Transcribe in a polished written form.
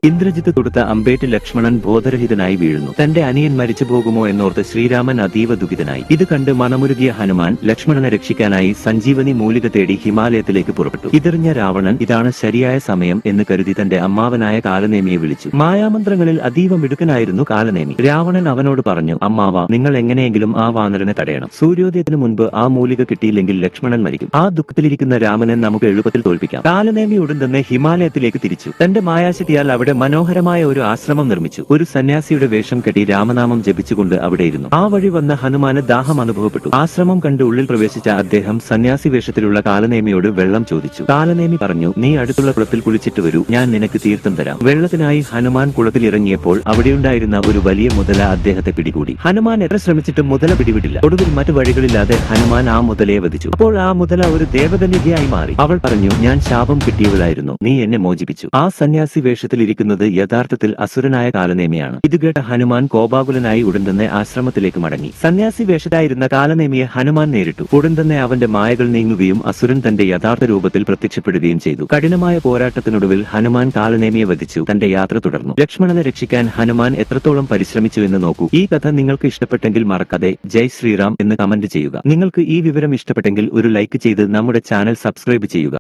ഇന്ദ്രജിത്ത് തൊടുത്ത അമ്പേറ്റ് ലക്ഷ്മണൻ ബോധരഹിതനായി വീഴുന്നു. തന്റെ അനിയൻ മരിച്ചു പോകുമോ എന്നോർത്ത് ശ്രീരാമൻ അതീവ ദുഃഖിതനായി. ഇത് കണ്ട് മനമുരുകിയ ഹനുമാൻ ലക്ഷ്മണനെ രക്ഷിക്കാനായി സഞ്ജീവനി മൂലിക തേടി ഹിമാലയത്തിലേക്ക് പുറപ്പെട്ടു. ഇതെറിഞ്ഞ രാവണൻ ഇതാണ് ശരിയായ സമയം എന്ന് കരുതി തന്റെ അമ്മാവനായ കാലനേമിയെ വിളിച്ചു. മായാമന്ത്രങ്ങളിൽ അതീവ മിടുക്കനായിരുന്നു കാലനേമി. രാവണൻ അവനോട് പറഞ്ഞു, അമ്മാവ, നിങ്ങൾ എങ്ങനെയെങ്കിലും ആ വാനരനെ തടയണം. സൂര്യോദയത്തിന് മുൻപ് ആ മൂലിക കിട്ടിയില്ലെങ്കിൽ ലക്ഷ്മണൻ മരിക്കും. ആ ദുഃഖത്തിലിരിക്കുന്ന രാമനെ നമുക്ക് എളുപ്പത്തിൽ തോൽപ്പിക്കാം. കാലനേമി ഉടൻ തന്നെ ഹിമാലയത്തിലേക്ക് തിരിച്ചു. തന്റെ മായാശക്തിയാൽ അവിടെ മനോഹരമായ ഒരു ആശ്രമം നിർമ്മിച്ചു. ഒരു സന്യാസിയുടെ വേഷം കെട്ടി രാമനാമം ജപിച്ചുകൊണ്ട് അവിടെ ഇരുന്നു. ആ വഴി വന്ന ഹനുമാന് ദാഹം അനുഭവപ്പെട്ടു. ആശ്രമം കണ്ട് ഉള്ളിൽ പ്രവേശിച്ച അദ്ദേഹം സന്യാസി വേഷത്തിലുള്ള കാലനേമിയോട് വെള്ളം ചോദിച്ചു. കാലനേമി പറഞ്ഞു, നീ അടുത്തുള്ള കുളത്തിൽ കുളിച്ചിട്ട് വരൂ, ഞാൻ നിനക്ക് തീർത്ഥം തരാം. വെള്ളത്തിനായി ഹനുമാൻ കുളത്തിൽ ഇറങ്ങിയപ്പോൾ അവിടെയുണ്ടായിരുന്ന ഒരു വലിയ മുതല അദ്ദേഹത്തെ പിടികൂടി. ഹനുമാൻ എത്ര ശ്രമിച്ചിട്ടും മുതല പിടിവിടില്ല. ഒടുവിൽ മറ്റു വഴികളില്ലാതെ ഹനുമാൻ ആ മുതലയെ വധിച്ചു. അപ്പോൾ ആ മുതല ഒരു ദേവകന്യകയായി മാറി. അവൾ പറഞ്ഞു, ഞാൻ ശാപം കിട്ടിയവളായിരുന്നു, നീ എന്നെ മോചിപ്പിച്ചു. ആ സന്യാസി വേഷത്തിൽ ഇരിക്കുന്നത് യഥാർത്ഥത്തിൽ അസുരനായ കാലനേമിയാണ്. ഇത് കേട്ട ഹനുമാൻ കോപാകുലനായി ഉടൻ തന്നെ ആശ്രമത്തിലേക്ക് മടങ്ങി. സന്യാസി വേഷത്തായിരുന്ന കാലനേമിയെ ഹനുമാൻ നേരിട്ടു. ഉടൻ തന്നെ അവന്റെ മായകൾ നീങ്ങുകയും അസുരൻ തന്റെ യഥാർത്ഥ രൂപത്തിൽ പ്രത്യക്ഷപ്പെടുകയും ചെയ്തു. കഠിനമായ പോരാട്ടത്തിനൊടുവിൽ ഹനുമാൻ കാലനേമിയെ വധിച്ചു തന്റെ യാത്ര തുടർന്നു. ലക്ഷ്മണനെ രക്ഷിക്കാൻ ഹനുമാൻ എത്രത്തോളം പരിശ്രമിച്ചു എന്ന് നോക്കൂ. ഈ കഥ നിങ്ങൾക്ക് ഇഷ്ടപ്പെട്ടെങ്കിൽ മറക്കാതെ ജയ് ശ്രീറാം എന്ന് കമന്റ് ചെയ്യുക. നിങ്ങൾക്ക് ഈ വിവരം ഇഷ്ടപ്പെട്ടെങ്കിൽ ഒരു ലൈക്ക് ചെയ്ത് നമ്മുടെ ചാനൽ സബ്സ്ക്രൈബ് ചെയ്യുക.